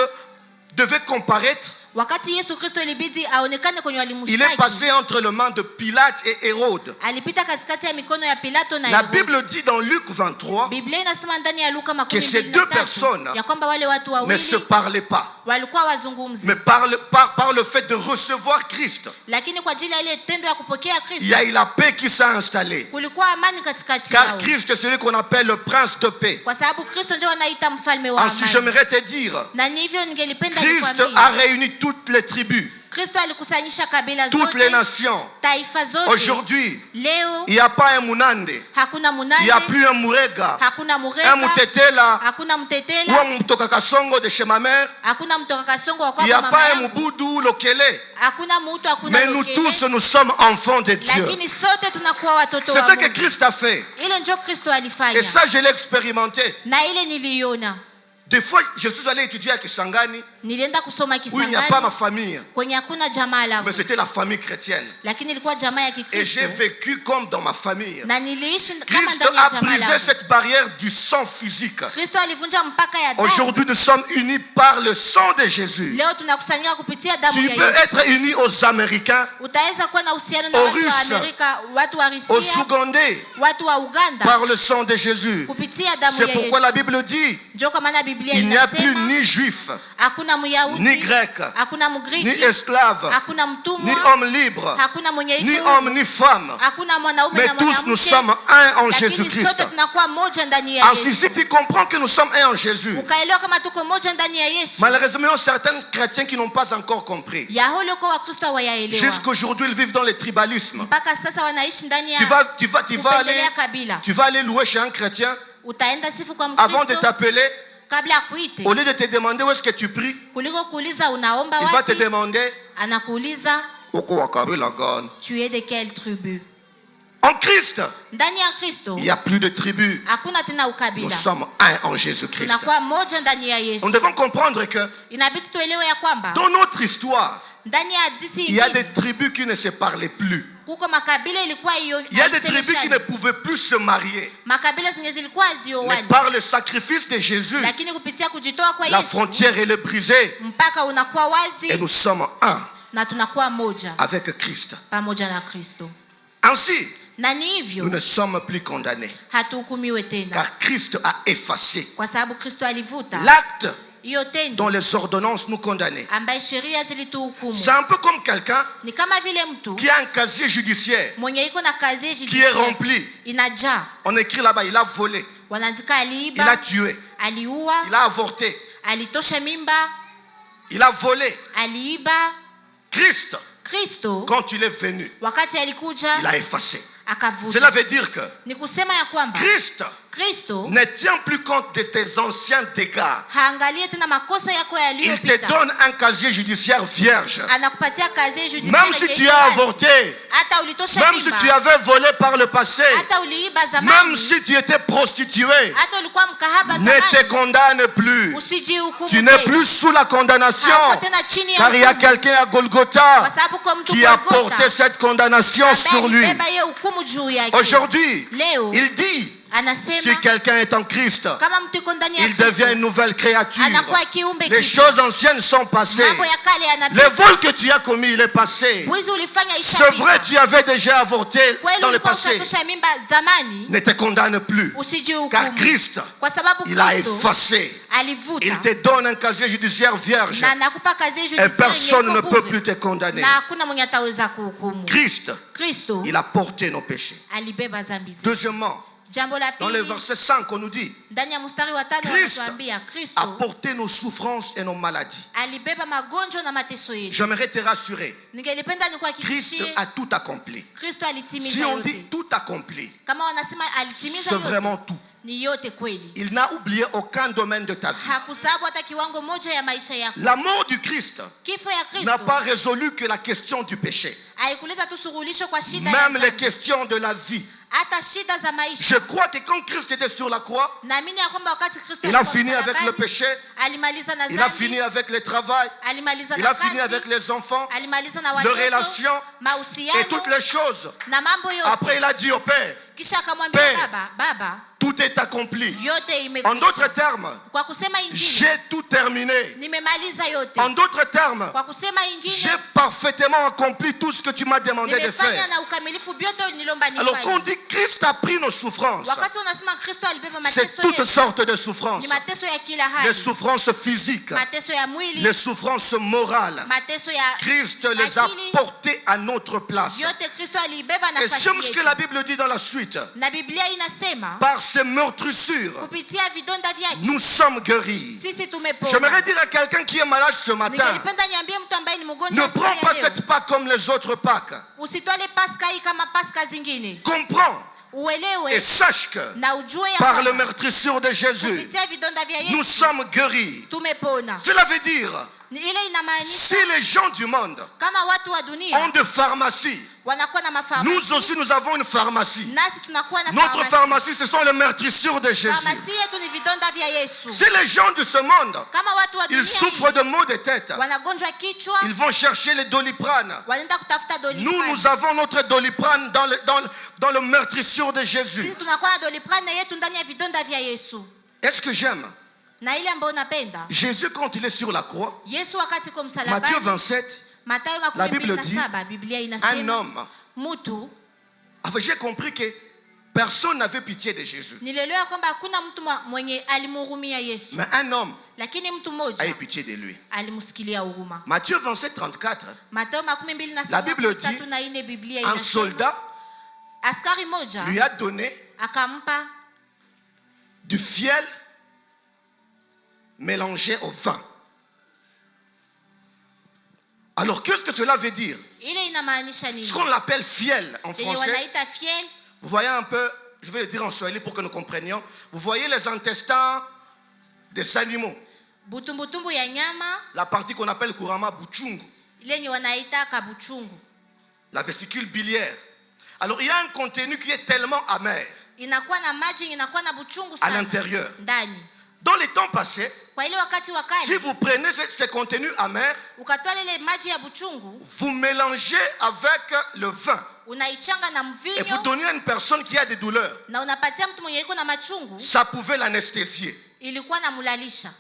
devait comparaître, Wakati Yesu Kristo ilibidi aonekane kwenye il est walimshtaki, passé entre les mains de Pilate et Hérode. alipita katikati ya mikono ya Pilato na La Herode. Bible dit dans Luc 23 Biblia inasema ndani ya Luka que ces deux personnes 23 ya kwamba wale watu ne se wawili parlaient pas, walikuwa wazungumzi, mais par le fait de recevoir Christ, lakini kwa ajili ya ile tendo ya kupokea il Kristo y a eu la paix qui s'est installée. kulikuwa amani katikati Car yao, Christ est celui qu'on appelle le prince de paix. kwa sababu Kristo ndio anaita mfalme wa Ensuite, amani. j'aimerais te dire, Na hivyo ningelipenda Christ nikwambie, a réuni toutes les tribus, Kristo alikusanyisha kabila toutes les zote, nations. taifa zote. Aujourd'hui, Leo il n'y a pas un Munande, hakuna il Munande, n'y a plus un Murega, hakuna un Murega, Mutetela, hakuna ou Mtetela, un Mutokakasongo de chez ma mère. hakuna Mtoka Kasongo wa Il n'y a kwa pas mama un yangu, Mubudu ou Lokele. hakuna Mutu, hakuna Mais nous Lokele, tous, nous sommes enfants de Dieu. lakini sote tunakuwa watoto C'est wa ce que Mungu. Christ a fait. Ile ndio Kristo Et alifanya, ça, je l'ai expérimenté. na ile niliiona. Des fois, je suis allé étudier à Kisangani, Nilienda kusoma où il n'y a pas ma Kisangani famille, kwenye hakuna jamaa langu, mais c'était la famille chrétienne. lakini ilikuwa jamaa ya Et Kikristo j'ai vécu comme dans ma famille. na niliishi kama Christ ndani ya a jamaa brisé langu. cette barrière du sang physique. Kristo alivunja mpaka ya damu. Aujourd'hui, nous sommes unis par le sang de Jésus. Leo tunakusanyika kupitia damu Tu ya peux Yesu. être uni aux Américains, Utaweza kuwa na uhusiano na Aux watu wa Russes, Amerika, watu wa aux Rusia, Ougandais, watu wa Uganda par le sang de Jésus. kupitia damu C'est ya pourquoi Yesu. la Bible dit, Ndio kwa maana Biblia il n'y a plus inasema ni juif, hakuna ni Myahudi, grec, hakuna ni Mgriki, esclave, hakuna ni mtumwa, homme libre, hakuna mwenye ni iko, homme ni femme. hakuna mwanaume Mais na tous nous mwanamke, sommes un en lakini Jésus-Christ. sote tunakuwa moja ndani ya Ainsi, Yesu. si tu comprends que nous sommes un en Jésus, Ukaelewa kama tuko moja ndani ya Yesu. malheureusement, il y a certains chrétiens qui n'ont pas encore compris. Yahole kwa Wakristo hawayaelewa. Jusqu'aujourd'hui, ils vivent dans le tribalisme. Mpaka sasa wanaishi ndani ya Tu kupendelea kabila. vas aller louer chez un chrétien Utaenda sifu kwa avant de Mkristo t'appeler, kabla ya kuite, au lieu de te demander où est-ce que tu pries, kuliko kuuliza unaomba il va te wapi, demander anakuuliza Uko wa kabila gani? tu es de quelle tribu. En Christ, Ndani ya Kristo il n'y a plus de tribus. hakuna tena Nous ukabila, sommes un en Jésus-Christ. tunakuwa moja ndani ya Nous Yesu. devons comprendre que Inabidi tuelewe ya kwamba dans notre histoire, ndani ya hadithi il y a hii des tribus qui ne se parlaient plus. kuko makabila ilikuwa hiyo, Il y a des tribus qui ne pouvaient plus se marier. makabila zenye zilikuwa Mais hazioani, par le sacrifice de Jésus, lakini kupitia kujitoa kwa la Yesu frontière elle est brisée mpaka unakuwa et wazi nous sommes un na tunakuwa moja avec Christ. pamoja na Kristo. Ainsi, Na ni nous hivyo ne sommes plus condamnés hatuhukumiwe tena, car Christ a effacé kwa sababu Kristo alivuta l'acte hiyo tendo dont les ordonnances nous condamnaient. ambaye sheria zilituhukumu. C'est un peu comme quelqu'un Ni kama vile mtu qui a un casier judiciaire mwenye iko na kazi qui est judiciaire rempli. inajaa, On écrit là-bas, il a volé, wanaandika il a aliiba, tué, aliua, il a avorté, alitosha mimba, il a volé. aliiba. Christ, Kristo quand il est venu, wakati alikuja il a effacé. akavuta. Cela veut dire que Ni kusema ya kwamba Christ Kristo ne tient plus compte de tes anciens dégâts. haangalie tena makosa yako Il te yaliyopita. donne un casier judiciaire vierge. Anakupatia kazi judiciaire. Même si tu as avorté, hata ulitosha même si mimba, tu avais volé par le passé, hata uliiba même zamani, si tu étais prostitué, hata ulikuwa mkahaba ne te zamani, condamne plus. usijihukumu Tu n'es tena. plus sous la condamnation. Hauko tena chini ya Car il y a hukumu. quelqu'un à Golgotha Kwa sababu kwa mtu qui a Golgotha, porté cette condamnation ambaye sur lui. alibeba hiyo hukumu juu yake. Aujourd'hui, Leo il dit, anasema si quelqu'un est en Christ, kama mtu yuko ndani ya il Kristo, devient une nouvelle créature. anakuwa kiumbe Les kipya. choses anciennes sont passées. Mambo ya kale Le yanapita. vol que tu as commis, il est passé. Wizi ulifanya C'est ishapita. vrai, tu avais déjà avorté Kweli dans le ulikuwa passé. ushatosha mimba zamani, Ne te condamne plus. Car usijihukumu. Christ, Kwa sababu il a Kristo effacé. alivuta Il te donne un casier judiciaire vierge. na anakupa kazi Et judiciaire personne yenye ne iko peut bure. plus te condamner. Na hakuna mwenye ataweza kuhukumu. Christ, Kristo il a porté nos péchés. alibeba dhambi zetu. Deuxièmement, Jambo la dans le pili, verset 5, on nous dit, ndani ya mstari wa 5 Christ wanatuambia a Kristo porté nos souffrances et nos maladies. alibeba magonjwa na mateso yetu. J'aimerais te rassurer. Ningelipenda Christ nikuhakikishie a tout accompli. Kristo Si alitimiza on dit yote. tout accompli, Kama wanasema alitimiza c'est yote, vraiment tout. ni yote kweli. Il n'a oublié aucun domaine de ta vie. Hakusabu hata kiwango moja ya maisha yako. La mort du Christ Kifo ya n'a Kristo pas résolu que la question du péché. haikuleta tu suluhisho kwa shida ya Même les dhambi, questions de la vie. hata shida za Je maisha. crois que quand Christ était sur la croix, Naamini ya kwamba wakati Kristo il a alikuwa fini avec le msalabani, péché, alimaliza na il a dhambi, fini avec le travail, alimaliza il na a fini avec kazi, les enfants, alimaliza na les watoto, relations et mahusiano toutes les choses. na mambo yote. Après, il a dit au Père, Kisha akamwambia Père, baba, tout est accompli. yote En imekwisha. d'autres termes, Kwa kusema ingine, j'ai tout terminé. nimemaliza yote. En d'autres termes, Kwa kusema ingine, j'ai parfaitement accompli tout ce que tu m'as demandé de nimefanya faire. na ukamilifu vyote nilomba Alors quand on nifanye. dit Christ a pris nos souffrances, Wakati unasema Kristo alibeba c'est mateso toutes yetu, sortes de souffrances. ni mateso ya kila Les hali, souffrances physiques, mateso ya mwili, les souffrances morales. mateso ya Christ les a akili, portées à notre place. yote Kristo alibeba Et nafasi c'est ce que yetu. la Bible dit dans la suite. Na Biblia inasema Par ces meurtrissures, kupitia vidonda vyake nous sommes guéris. sisi tumepona. J'aimerais dire à quelqu'un qui est malade ce matin, Ningelipenda niambie mtu ambaye ni ne mgonjwa prends siku pas ya leo, cette Pâque comme les autres Pâques. usitwale Pasaka hii kama Pasaka zingine. Comprends et Uelewe sache que na ujue ya par kwamba le meurtrissure de Jésus, kupitia vidonda vya nous Yesu sommes guéris. tumepona. Cela veut dire, Ni ile si inamaanisha les gens du monde kama watu wa dunia ont de pharmacies, wanakuwa na mafarmasi, nous aussi nous avons une pharmacie. nasi tunakuwa na Notre farmasi. pharmacie, ce sont les meurtrissures de Jésus. Farmasi yetu ni vidonda vya Yesu. Si les gens de ce monde, Kama watu wa ils dunia souffrent de maux de tête, wanagonjwa kichwa, ils vont chercher les doliprane. wanaenda kutafuta Nous, Doliprane. nous avons notre doliprane dans le meurtrissure de Jésus. Sisi tunakuwa na Doliprane yetu ndani ya vidonda vya Yesu. Est-ce que j'aime? Na ile ambayo napenda Jésus, quand il est sur la croix, Yesu wakati kwa Matthieu msalabani, 27, Mathayo La Bible 27, Biblia un inasema homme, mtu, j'ai compris que personne n'avait pitié de Jésus. nilielewa kwamba hakuna mtu mwenye alimhurumia Yesu, Mais un homme lakini mtu a eu mmoja pitié de lui. alimsikilia huruma. Matthieu 27, 34, Mathayo 27 La Bible dit, 34, Biblia un inasema soldat askari moja lui a donné akampa du fiel mélangé au vin. Alors qu'est-ce que cela veut dire? ile inamaanisha nini? Ce qu'on appelle fiel en Yenye français, wanaita fiel. vous voyez un peu, je vais le dire en swahili pour que nous comprenions. Vous voyez les intestins des animaux, Butumbutumbu ya nyama, la partie qu'on appelle couramment buchungu, ile yenye wanaita kabuchungu. la vésicule biliaire. Alors il y a un contenu qui est tellement amer Inakuwa na maji, inakuwa na buchungu à sana l'intérieur. ndani. Dans les temps passés, Kwa ile wakati wa si kale vous prenez ce contenu amer, ukatoa ile maji ya buchungu vous mélangez avec le vin unaichanga na et vous mvinyo donnez à une personne qui a des douleurs, na unapatia mtu mwenye iko na machungu, ça pouvait l'anesthésier. ilikuwa na mulalisha,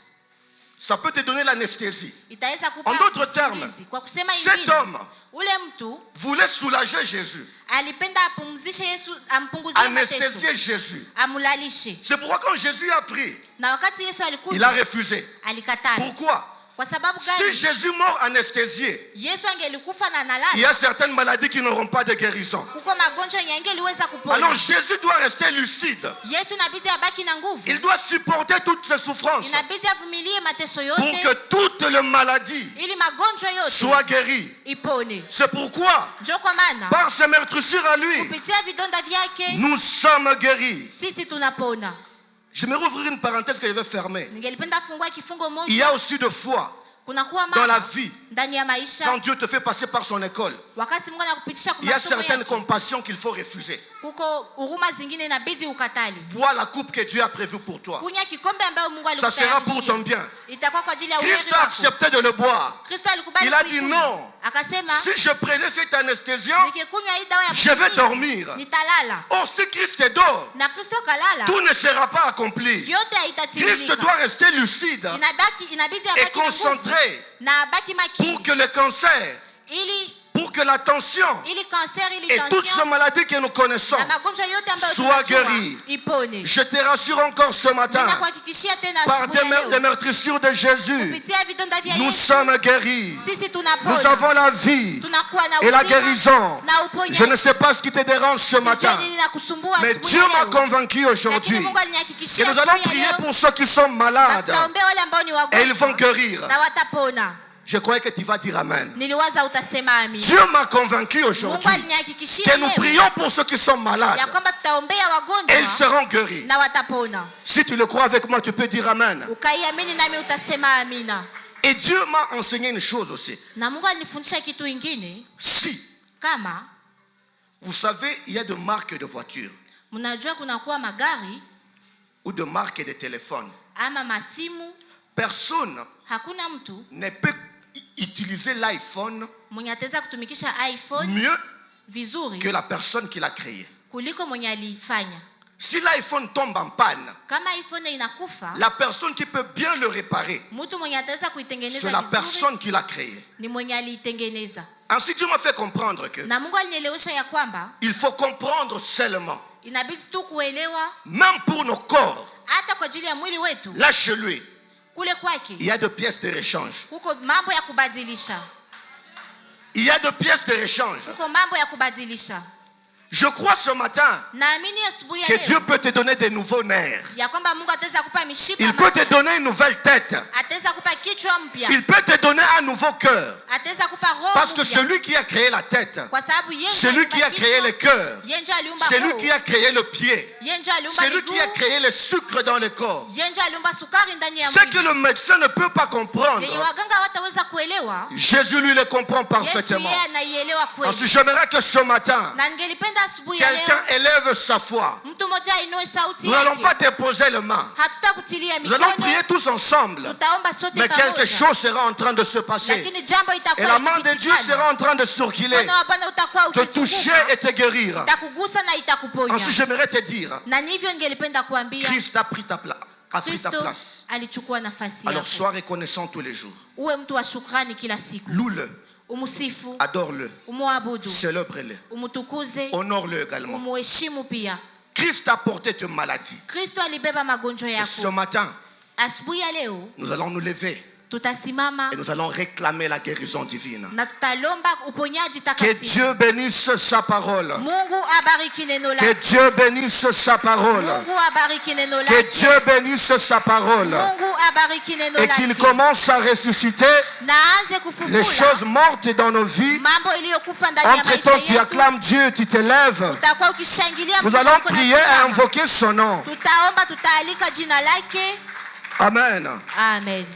Ça peut te donner l'anesthésie. itaweza kupa En d'autres usingizi. termes, Kwa kusema cet ingine, homme ule mtu voulait soulager Jésus, alipenda apumzishe Yesu, ampunguzie mateso, anesthésier Jésus. amulalishe. C'est pourquoi quand Jésus a pris, Na wakati Yesu il a alikuja refusé. alikataa. Pourquoi? Kwa sababu Si gani? Jésus mort anesthésié, Yesu angelikufa na il y analala, a certaines maladies qui n'auront pas de guérison. kuko magonjwa yenye angeliweza kupona. Alors Jésus doit rester lucide. Yesu inabidi abaki na nguvu, Il doit supporter toutes ces souffrances inabidi avumilie mateso pour yote que toutes les maladies ili magonjwa yote soient guéries. ipone. C'est pourquoi, Ndio kwa maana par ses meurtrissures à lui, kupitia vidonda vyake nous sommes guéris. sisi tunapona. J'aimerais ouvrir une parenthèse que je vais fermer. Ningelipenda fungua kifungo Il y moja. a aussi des fois Kunakuwa dans la mama vie, ndani ya maisha quand Dieu te fait passer par son école, wakati Mungu anakupitisha kwa il y a masomo certaines yake, compassions qu'il faut refuser. kuko huruma zingine inabidi ukatali. Bois la coupe que Dieu a prévue pour toi. Kunya kikombe ambayo Mungu Ça sera pour ton alikutayarishia. bien. Itakuwa kwa ajili ya uheri Christ a wako. accepté de le boire. Kristo alikubali Il a dit kuikunywa. non. Akasema Si je prenais cet anesthésiant, nikikunywa hii dawa ya je vais kutuliza, dormir. nitalala. Oh, si Christ dort, Na Kristo kalala, tout ne sera pas accompli. yote Christ haitatimilika. doit rester lucide Inabidi et abaki na nguvu concentré na abaki pour makini que le cancer, pour que la tension ili kanser, ili et toutes ces tension maladies que nous connaissons na magonjwa yote ambayo soient tunajua guéries. ipone. Je te rassure encore ce matin, Ninakuhakikishia tena par asubuhi ya des leo, meurtrissures de Jésus, kupitia vidonda vya nous Yesu sommes guéris. sisi Nous tunapona, avons la vie tunakuwa na et la uzima guérison. na Je uponyaji. ne sais pas ce qui te dérange ce matin, Sijui nini inakusumbua mais asubuhi Dieu ya m'a leo. convaincu Lakini aujourd'hui. Mungu Et alinihakikishia nous allons asubuhi ya prier leo, pour ceux qui sont na malades tutaombea wale ambao ni et ils vont wagonjwa guérir. na watapona. Je croyais que tu vas dire Amen. Niliwaza utasema amina. Dieu m'a convaincu Mungu aujourd'hui alinihakikishia que nous leo prions pour ceux qui sont malades ya kwamba tutaombea et ils wagonjwa seront guéris. na watapona. Si tu le crois avec moi, tu peux dire Amen. Ukaiamini nami utasema amina. Et Dieu m'a enseigné une chose aussi. Na Mungu alinifundisha kitu ingine, Si, kama vous savez, il y a des marques de voitures mnajua kunakuwa magari ou de marques de téléphones. ama masimu, Personne hakuna mtu ne peut utiliser l'iPhone mwenye ataweza kutumikisha iPhone mieux vizuri que la personne qui l'a créé. kuliko mwenye alifanya. Si l'iPhone tombe en panne, Kama iPhone inakufa, la personne qui peut bien le réparer, mtu mwenye ataweza c'est kuitengeneza la vizuri personne qui l'a créé. ni mwenye aliitengeneza. Ainsi, Dieu m'a fait comprendre que Na Mungu alinielewesha ya kwamba il faut comprendre seulement, inabidi tu kuelewa même pour nos corps, hata kwa ajili ya mwili wetu, là chez lui, kule kwake il y a des pièces de rechange. kuko mambo ya kubadilisha, Il y a des pièces de rechange. kuko mambo ya kubadilisha. Je crois ce matin Naamini asubuhi ya que Dieu leo peut te donner des nouveaux nerfs. ya kwamba Mungu ataweza kupa mishipa Il peut te mapya, donner une nouvelle tête. ataweza kupa kichwa mpya, Il peut te donner un nouveau cœur. ataweza kupa roho Parce que mpya. celui qui a créé la tête, Kwa sababu yeye c'est lui ndiye qui a aliumba créé le kichwa, cœur, yeye ndiye aliumba c'est lui roho, qui a créé le pied, yeye ndiye aliumba c'est lui qui a miguu, créé le sucre dans le corps. yeye ndiye aliumba sukari ndani ya Ce mwili. que le médecin ne peut pas comprendre, Yenye waganga hawataweza kuelewa, Jésus lui le comprend Yesu parfaitement. yeye anaielewa kweli. Ensuite, j'aimerais que ce matin, Na ningelipenda asubuhi ya quelqu'un leo élève sa foi. mtu mmoja ainue sauti Nous n'allons yake. pas te poser les mains. Hatutakutilia Nous allons mikono, prier tous ensemble. tutaomba sote Mais quelque pamoja. chose sera en train de se passer. Lakini jambo Et itakuwa la main de Dieu ikipitikana. sera en train de circuler, Mkono wa Bwana utakuwa te toucher ukizunguka, et te guérir. itakugusa na itakuponya. Ensuite, j'aimerais te dire, Na ni hivyo ningelipenda kuambia Christ a pris ta place. alichukua nafasi Alors yako. sois reconnaissant tous les jours. Uwe mtu wa shukrani kila siku. Loue-le, Umsifu, adore-le, umuabudu, célèbre-le, umutukuze, honore-le également. umuheshimu pia. Christ a porté tes maladies. Kristo alibeba magonjwa Et ce yako. matin, Asubuhi ya leo nous allons nous lever tutasimama et nous allons réclamer la guérison divine. na tutalomba uponyaji Que takatifu. Dieu bénisse sa parole. Mungu abariki neno Que lake. Dieu bénisse sa parole. Mungu abariki neno Que lake. Dieu bénisse sa parole. Mungu abariki neno Et qu'il lake. commence à ressusciter Na aanze les kufufula choses mortes dans nos vies. mambo iliyokufa ndani ya maisha Entre-temps, tu yetu. acclames Dieu, tu te lèves. Utakuwa ukishangilia Nous Mungu allons wako na prier et kusimama. invoquer son nom. Tutaomba, tutaalika jina lake. Amen. Amen.